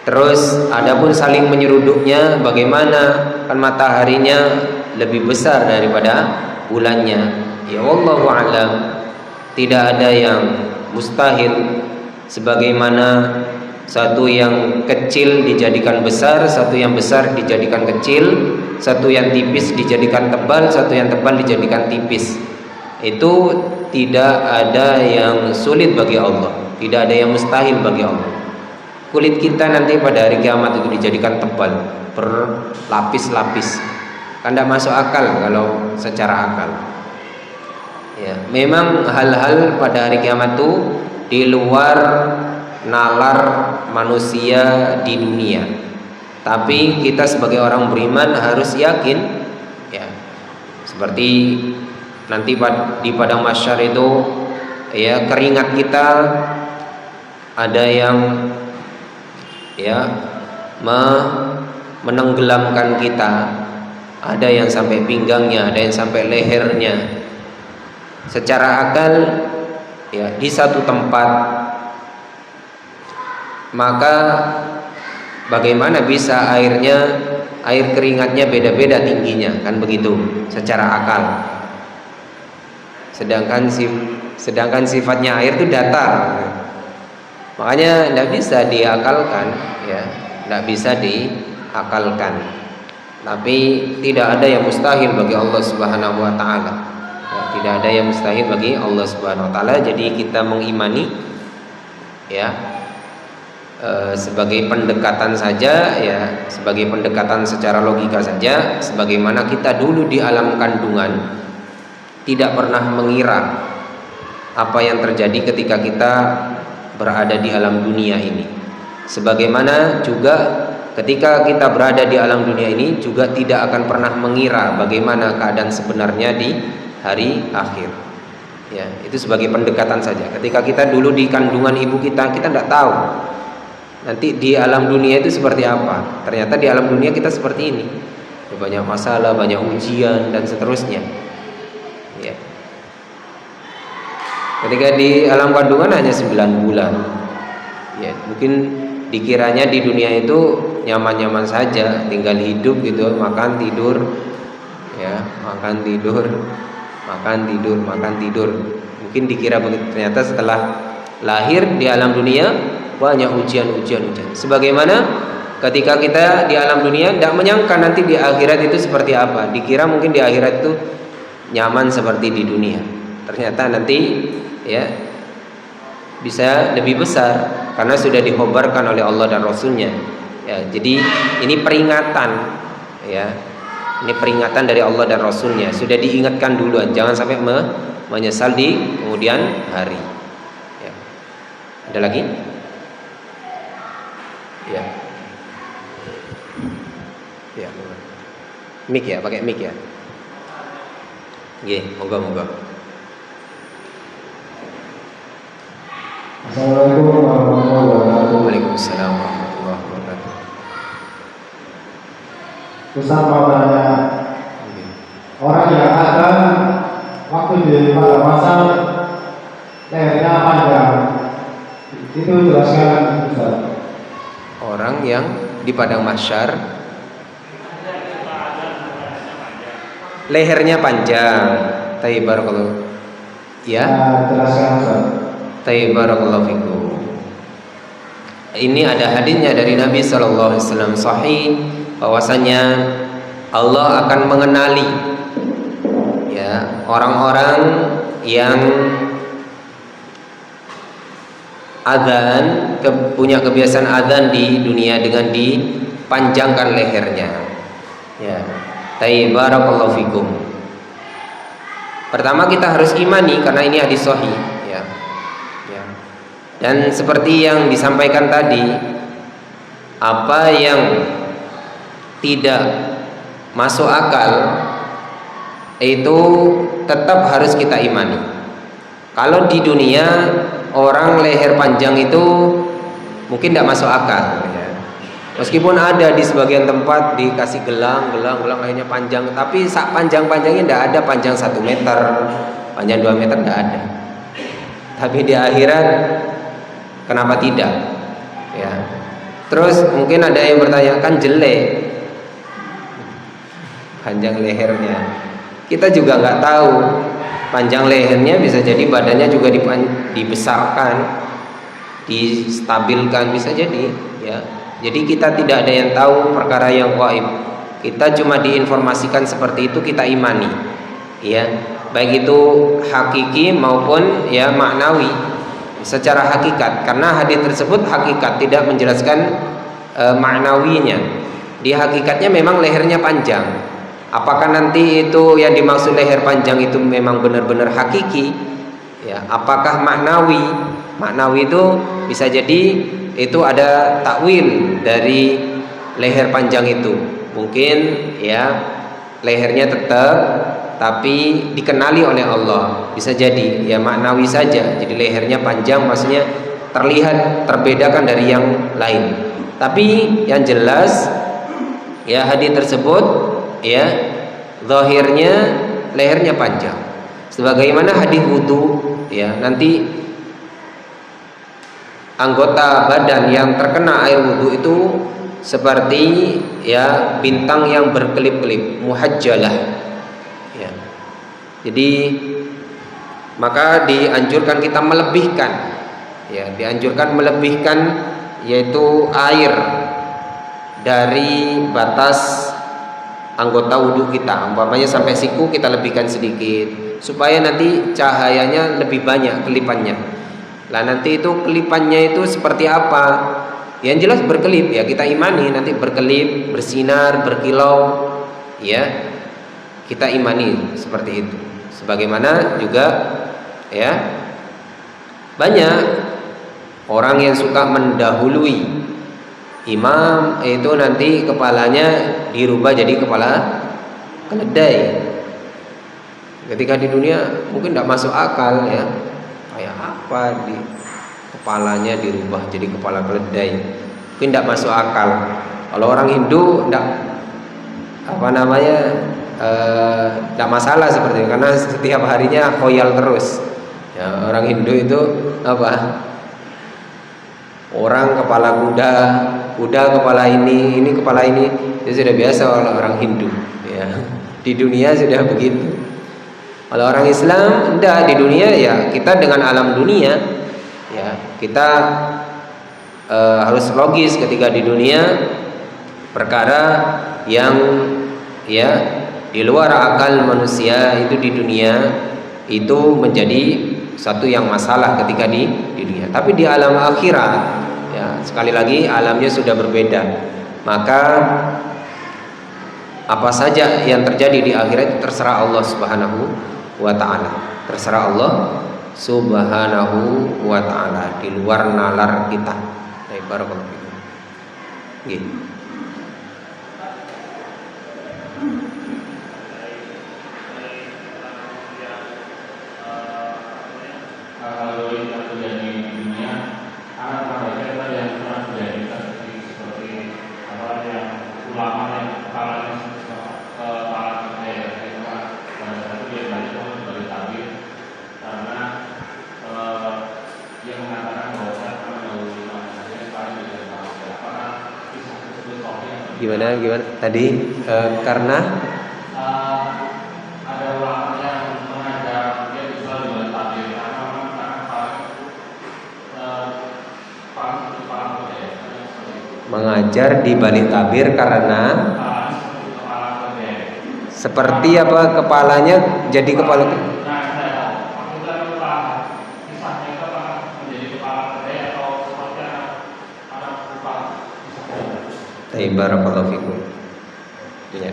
Terus adapun saling menyeruduknya bagaimana? Kan mataharinya lebih besar daripada bulannya. Ya wallahu a'lam. Tidak ada yang mustahil, sebagaimana satu yang kecil dijadikan besar, satu yang besar dijadikan kecil, satu yang tipis dijadikan tebal, satu yang tebal dijadikan tipis. Itu tidak ada yang sulit bagi Allah, tidak ada yang mustahil bagi Allah. Kulit kita nanti pada hari kiamat itu dijadikan tebal, berlapis-lapis. Kan tidak masuk akal kalau secara akal. Ya, memang hal-hal pada hari kiamat itu di luar nalar manusia di dunia. Tapi kita sebagai orang beriman harus yakin ya. Seperti nanti di padang mahsyar itu ya, keringat kita ada yang ya menenggelamkan kita ada yang sampai pinggangnya, ada yang sampai lehernya. Secara akal ya di satu tempat, maka bagaimana bisa air keringatnya beda-beda tingginya, kan begitu secara akal. Sedangkan sifatnya air itu datar, makanya tidak bisa diakalkan, ya, tidak bisa diakalkan. Tapi tidak ada yang mustahil bagi Allah Subhanahu Wa Taala. Ya, tidak ada yang mustahil bagi Allah Subhanahu Wa Taala. Jadi kita mengimani, ya, sebagai pendekatan saja, ya, sebagai pendekatan secara logika saja, sebagaimana kita dulu di alam kandungan tidak pernah mengira apa yang terjadi ketika kita berada di alam dunia ini. Sebagaimana juga ketika kita berada di alam dunia ini juga tidak akan pernah mengira bagaimana keadaan sebenarnya di hari akhir. Ya, itu sebagai pendekatan saja. Ketika kita dulu di kandungan ibu kita tidak tahu nanti di alam dunia itu seperti apa. Ternyata di alam dunia kita seperti ini. Banyak masalah, banyak ujian dan seterusnya. Ya. Ketika di alam kandungan hanya 9 bulan. Ya, mungkin dikiranya di dunia itu nyaman-nyaman saja, tinggal hidup gitu, makan tidur, ya, makan tidur. Mungkin dikira begitu. Ternyata setelah lahir di alam dunia banyak ujian. Sebagaimana ketika kita di alam dunia tidak menyangka nanti di akhirat itu seperti apa. Dikira mungkin di akhirat itu nyaman seperti di dunia. Ternyata nanti, ya, bisa lebih besar karena sudah dikhabarkan oleh Allah dan Rasulnya. Ya, jadi ini peringatan, ya, ini peringatan dari Allah dan Rasulnya. Sudah diingatkan duluan, jangan sampai menyesal di kemudian hari. Ya. Ada lagi? Ya. Ya. Mic ya, pakai mic ya. Nggih, moga-moga. Assalamualaikum warahmatullahi wabarakatuh. Waalaikumsalam warahmatullahi wabarakatuh. Ustaz mau tanya, orang yang akan waktu di pada masa lehernya panjang, itu jelaskan Ustaz. Orang yang di padang mahsyar lehernya panjang. Tayyib barakallahu. Ya. Jelaskan Ustaz. Tayyib barakallahu fikum. Ini ada hadisnya dari Nabi sallallahu alaihi wasallam sahih bahwasanya Allah akan mengenali, ya, orang-orang yang adzan, punya kebiasaan adzan di dunia dengan dipanjangkan lehernya. Ya. Tayyib barakallahu fikum. Pertama kita harus imani karena ini hadis sahih, ya. Ya. Dan seperti yang disampaikan tadi, apa yang tidak masuk akal itu tetap harus kita imani. Kalau di dunia orang leher panjang itu mungkin tidak masuk akal, ya. Meskipun ada di sebagian tempat dikasih gelang lehernya panjang, tapi panjang-panjangnya tidak ada panjang 1 meter, panjang 2 meter tidak ada. Tapi di akhirat kenapa tidak? Ya. Terus mungkin ada yang bertanya, kan jelek panjang lehernya. Kita juga nggak tahu, panjang lehernya bisa jadi badannya juga dibesarkan, distabilkan, bisa jadi, ya. Jadi kita tidak ada yang tahu perkara yang gaib. Kita cuma diinformasikan seperti itu, kita imani, ya. Baik itu hakiki maupun, ya, maknawi, secara hakikat. Karena hadis tersebut hakikat, tidak menjelaskan maknawinya. Di hakikatnya memang lehernya panjang. Apakah nanti itu yang dimaksud leher panjang itu memang benar-benar hakiki, ya? Apakah maknawi? Maknawi itu bisa jadi itu ada takwil dari leher panjang itu. Mungkin, ya, lehernya tetap tapi dikenali oleh Allah. Bisa jadi, ya, maknawi saja. Jadi lehernya panjang maksudnya terlihat terbedakan dari yang lain. Tapi yang jelas, ya, hadis tersebut, ya, zahirnya lehernya panjang. Sebagaimana hadis wudu, ya, nanti anggota badan yang terkena air wudu itu seperti ya bintang yang berkelip-kelip, muhajjalah. Ya. Jadi maka dianjurkan kita melebihkan, ya, dianjurkan melebihkan yaitu air dari batas anggota wudhu kita. Umpamanya sampai siku kita lebihkan sedikit supaya nanti cahayanya lebih banyak kelipannya. Lah nanti itu kelipannya itu seperti apa? Yang jelas berkelip, ya, kita imani nanti berkelip, bersinar, berkilau, ya. Kita imani seperti itu. Sebagaimana juga, ya, banyak orang yang suka mendahului imam itu nanti kepalanya dirubah jadi kepala keledai. Ketika di dunia mungkin tidak masuk akal, ya, kayak apa di kepalanya dirubah jadi kepala keledai, mungkin tidak masuk akal. Kalau orang Hindu tidak tidak masalah seperti itu, karena setiap harinya khoyal terus, ya. Orang Hindu itu orang kepala kuda kepala ini kepala ini, itu sudah biasa oleh orang Hindu, ya. Di dunia sudah begitu. Kalau orang Islam tidak, di dunia ya kita dengan alam dunia, ya, kita harus logis ketika di dunia perkara yang, ya, di luar akal manusia itu di dunia itu menjadi satu yang masalah ketika di dunia. Tapi di alam akhirat, ya, sekali lagi alamnya sudah berbeda. Maka apa saja yang terjadi di akhirat itu terserah Allah Subhanahu wa ta'ala. Terserah Allah Subhanahu wa ta'ala, di luar nalar kita. Barakallahu fikum. Nggih. Kalau yang terjadi di dunia, akan ada yang pernah terjadi seperti apa yang ulama yang kepalanya kepala pada satu dia belajar sebagai tabir karena dia mengatakan bahwa saya pernah mendahului ulama yang paling dari apakah kisah tersebut Gimana tadi karena ada ulama yang mengajar dia bisa dengan tabir karena mengajar di balik tabir karena seperti apa kepalanya jadi kepala. Barakallahu fikum. Ya.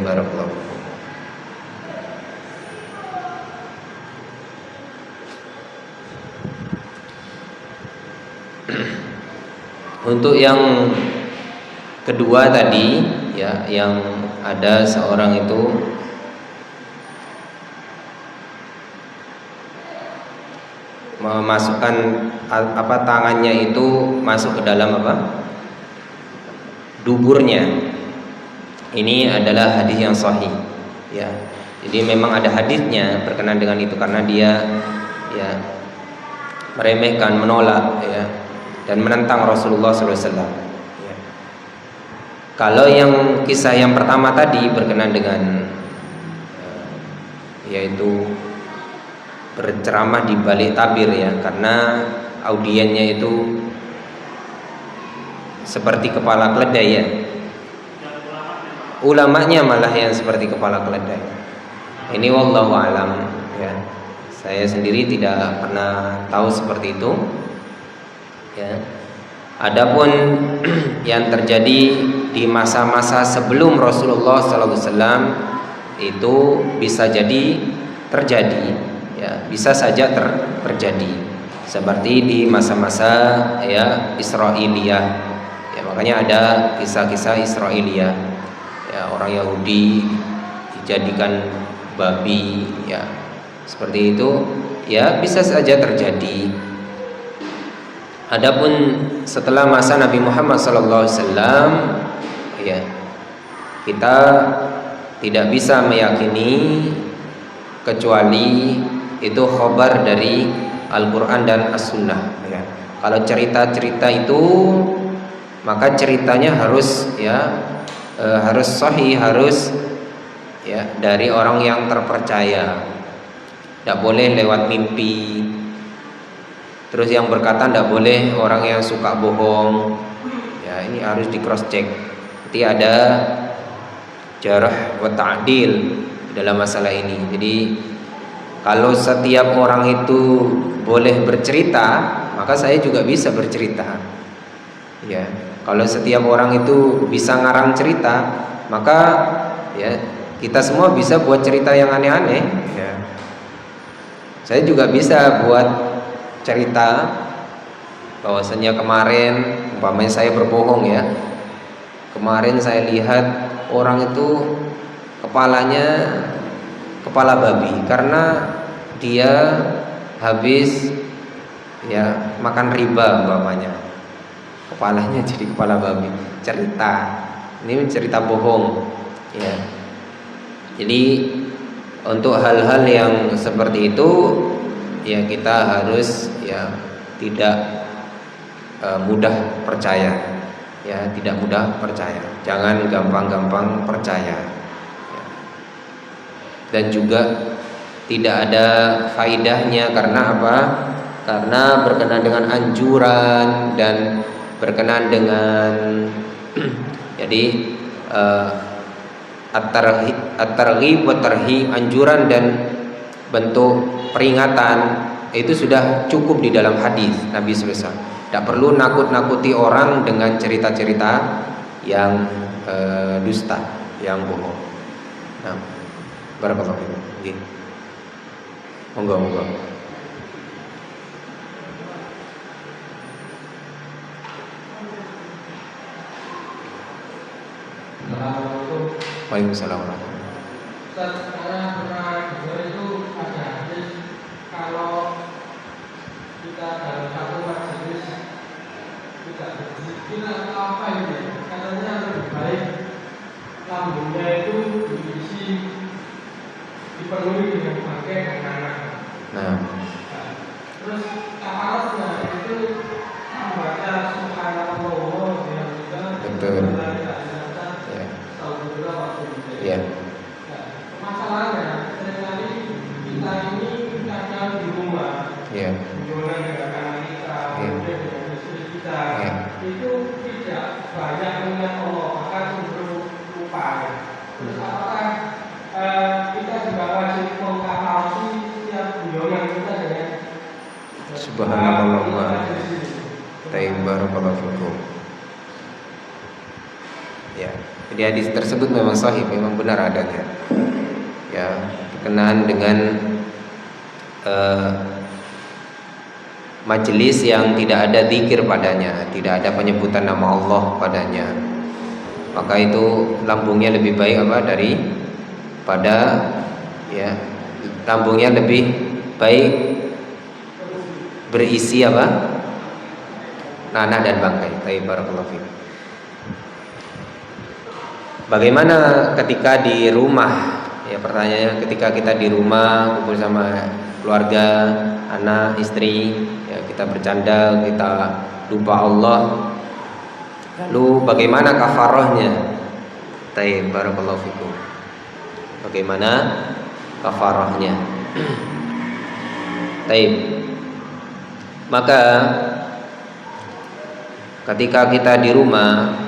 Barakallahu fikum. Untuk yang kedua tadi, ya, yang ada seorang itu memasukkan tangannya itu masuk ke dalam duburnya. Ini adalah hadis yang sahih, ya. Jadi memang ada hadisnya berkenaan dengan itu karena dia, ya, meremehkan, menolak, ya, dan menentang Rasulullah SAW. Ya. Kalau yang kisah yang pertama tadi berkenaan dengan yaitu berceramah di balik tabir, ya, karena audiennya itu seperti kepala keledai, ya. Ulamanya malah yang seperti kepala keledai. Ini wallahu alam, ya. Saya sendiri tidak pernah tahu seperti itu. Ya. Adapun yang terjadi di masa-masa sebelum Rasulullah SAW itu bisa jadi terjadi, ya, bisa saja terjadi seperti di masa-masa, ya, Israiliyah, ya, makanya ada kisah-kisah Israiliyah, ya, orang Yahudi dijadikan babi, ya seperti itu, ya bisa saja terjadi. Adapun setelah masa Nabi Muhammad SAW, ya kita tidak bisa meyakini kecuali itu khabar dari Al-Quran dan As-Sunnah, ya. Kalau cerita-cerita itu, maka ceritanya harus harus sahih, harus dari orang yang terpercaya. Tidak boleh lewat mimpi. Terus yang berkata tidak boleh orang yang suka bohong. Ya, ini harus di cross check. Jadi ada jarh wa ta'dil dalam masalah ini. Jadi kalau setiap orang itu boleh bercerita, maka saya juga bisa bercerita. Ya, kalau setiap orang itu bisa ngarang cerita, maka ya kita semua bisa buat cerita yang aneh-aneh. Ya. Saya juga bisa buat cerita bahwasanya kemarin, umpamanya saya berbohong ya. Kemarin saya lihat orang itu kepalanya kepala babi karena dia habis makan riba umpamanya. Kepalanya jadi kepala babi. Cerita. Ini cerita bohong. Ya. Jadi untuk hal-hal yang seperti itu ya kita harus tidak mudah percaya. Ya, tidak mudah percaya. Jangan gampang-gampang percaya. Ya. Dan juga tidak ada faidahnya karena apa? Karena berkenaan dengan anjuran dan berkenaan dengan jadi at-targhib wa tarhib, anjuran dan bentuk peringatan itu sudah cukup di dalam hadis Nabi SAW. Tidak perlu nakut-nakuti orang dengan cerita-cerita yang dusta, yang bohong. Nah, barakallahu fiikum. Monggo. Waalaikumsalam warahmatullahi wabarakatuh. Ustaz, saya pernah dengar itu ada hadis kalau kita dalam satu majelis tidak berzikir atau apa itu, katanya lebih baik lambungnya itu dipenuhi dengan bangkai kenangan. Nah, terus kafaratnya itu membaca subhanallah yang juga betul. Ya. Masalahnya seringkali kita ini kadang di rumah, hubungan dengan anak kita, kemudian dengan istri kita, itu tidak banyak mengingat Allah, bahkan cenderung lupa. Terus apakah kita juga wajib mengkafarasi setiap hubungan kita dengan Subhanallah. Barakallahu fikum. Ya. Jadi hadis tersebut memang sahih, memang benar adanya. Ya, berkenaan dengan majelis yang tidak ada zikir padanya, tidak ada penyebutan nama Allah padanya, maka itu lambungnya lebih baik daripada lambungnya lebih baik berisi nanah dan bangkai. Barakallahu fiik. Bagaimana ketika di rumah? Ya, pertanyaannya ketika kita di rumah kumpul sama keluarga, anak, istri, ya kita bercanda, kita lupa Allah. Lalu bagaimana kafarahnya? Barakallahu fikum. Bagaimana kafarahnya? Maka ketika kita di rumah,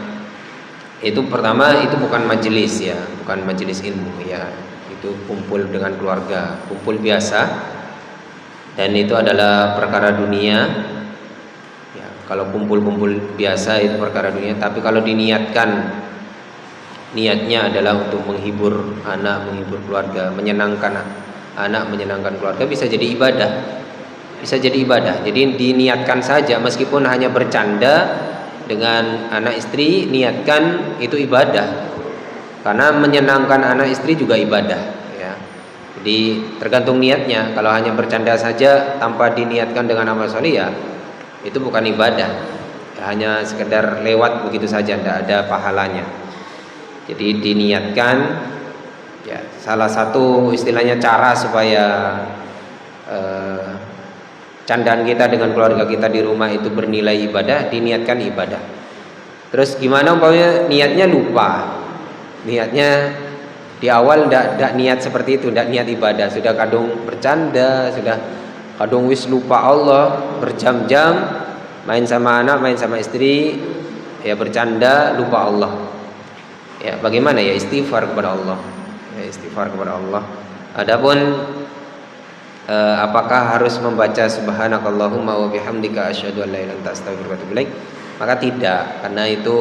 itu pertama itu bukan majelis ya, bukan majelis ilmu ya, itu kumpul dengan keluarga, kumpul biasa, dan itu adalah perkara dunia ya. Kalau kumpul-kumpul biasa itu perkara dunia, tapi kalau diniatkan, niatnya adalah untuk menghibur anak, menghibur keluarga, menyenangkan anak, menyenangkan keluarga, bisa jadi ibadah, bisa jadi ibadah. Jadi diniatkan saja, meskipun hanya bercanda dengan anak istri, niatkan itu ibadah Karena menyenangkan anak istri juga ibadah, ya. Jadi tergantung niatnya. Kalau hanya bercanda saja tanpa diniatkan dengan amal soleh, ya itu bukan ibadah. Ya, hanya sekedar lewat begitu saja, tidak ada pahalanya. Jadi diniatkan. Ya, salah satu istilahnya cara supaya candaan kita dengan keluarga kita di rumah itu bernilai ibadah, diniatkan ibadah. Terus gimana umpamanya niatnya lupa, niatnya di awal tidak niat seperti itu, tidak niat ibadah, sudah kadung bercanda, sudah kadung wis lupa Allah berjam-jam, main sama anak, main sama istri, ya bercanda lupa Allah. Ya bagaimana ya, istighfar kepada Allah, ya istighfar kepada Allah. Adapun apakah harus membaca subhanakallahumma wa bihamdika asyhadu an la ilaha illa anta astaghfiruka wa atubu ilaik? Maka tidak, karena itu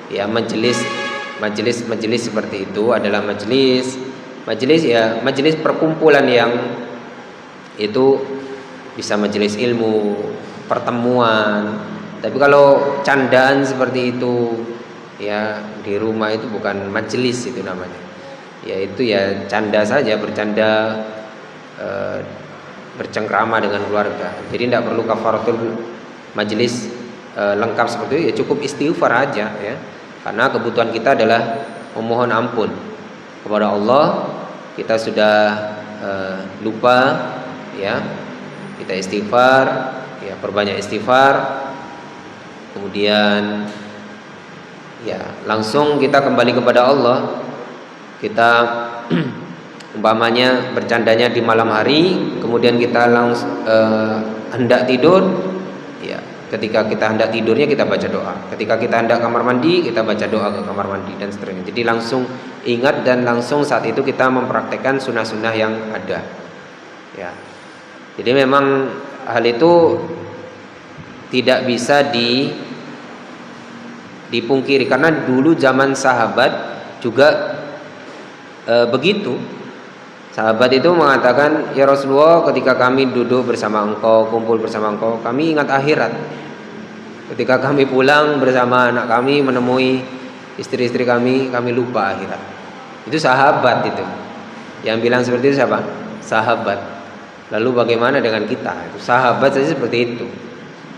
ya majelis seperti itu adalah majelis perkumpulan yang itu bisa majelis ilmu, pertemuan. Tapi kalau candaan seperti itu ya di rumah itu bukan majelis itu namanya. Ya itu ya canda saja, bercanda, bercengkrama dengan keluarga. Jadi tidak perlu kafaratul majelis lengkap seperti itu, ya cukup istighfar aja ya. Karena kebutuhan kita adalah memohon ampun kepada Allah. Kita sudah lupa ya, kita istighfar ya, perbanyak istighfar. Kemudian ya langsung kita kembali kepada Allah. Kita umpamanya bercandanya di malam hari, kemudian kita langsung hendak tidur, ya ketika kita hendak tidurnya kita baca doa, ketika kita hendak kamar mandi kita baca doa ke kamar mandi dan seterusnya. Jadi langsung ingat dan langsung saat itu kita mempraktekkan sunnah-sunnah yang ada. Ya, jadi memang hal itu tidak bisa dipungkiri, karena dulu zaman sahabat juga begitu. Sahabat itu mengatakan, ya Rasulullah, ketika kami duduk bersama engkau, kumpul bersama engkau, kami ingat akhirat. Ketika kami pulang bersama anak kami, menemui istri-istri kami lupa akhirat. Itu sahabat itu. Yang bilang seperti itu siapa? Sahabat. Lalu bagaimana dengan kita? Sahabat saja seperti itu.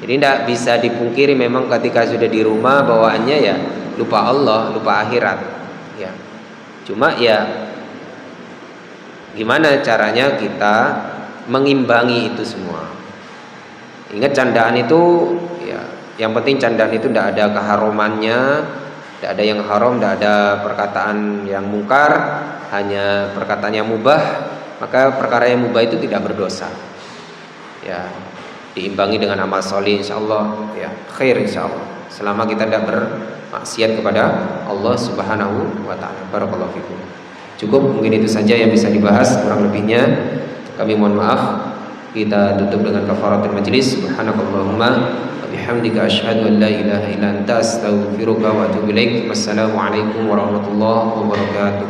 Jadi tidak bisa dipungkiri memang ketika sudah di rumah bawaannya ya lupa Allah, lupa akhirat. Ya. Cuma ya gimana caranya kita mengimbangi itu semua. Ingat candaan itu ya, yang penting candaan itu tidak ada keharumannya, tidak ada yang haram, tidak ada perkataan yang mungkar, hanya perkataan yang mubah. Maka perkara yang mubah itu tidak berdosa. Ya, diimbangi dengan amal soleh, insyaallah ya khair insyaallah. Selama kita tidak bermaksiat kepada Allah Subhanahu wa taala. Barakallahu fikum. Cukup mungkin itu saja yang bisa dibahas, kurang lebihnya kami mohon maaf. Kita tutup dengan kafaratul majlis. Subhanakallahumma wa bihamdika asyhadu an la ilaha illa anta astaghfiruka wa atubu ilaik. Wassalamualaikum warahmatullahi wabarakatuh.